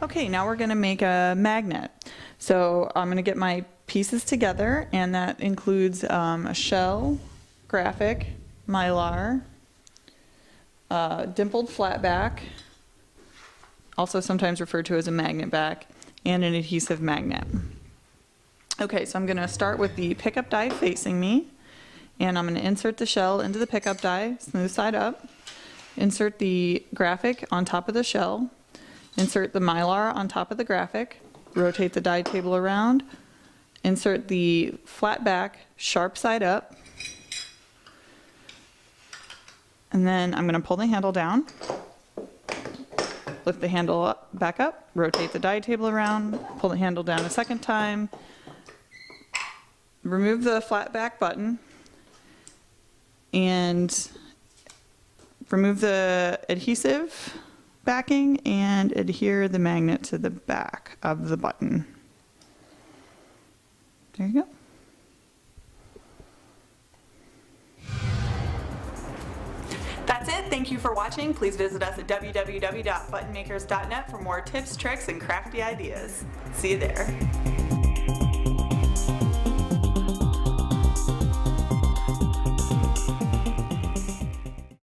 Okay, now we're going to make a magnet. So I'm going to get my pieces together, and that includes a shell, graphic, mylar, dimpled flat back, also sometimes referred to as a magnet back, and an adhesive magnet. Okay, so I'm going to start with the pickup die facing me, and I'm going to insert the shell into the pickup die, smooth side up, insert the graphic on top of the shell, insert the mylar on top of the graphic, rotate the die table around, insert the flat back, sharp side up, and then I'm going to pull the handle down, lift the handle up, back up, rotate the die table around, pull the handle down a second time, remove the flat back button, and remove the adhesive backing and adhere the magnet to the back of the button. There you go. That's it. Thank you for watching. Please visit us at www.buttonmakers.net for more tips, tricks, and crafty ideas. See you there.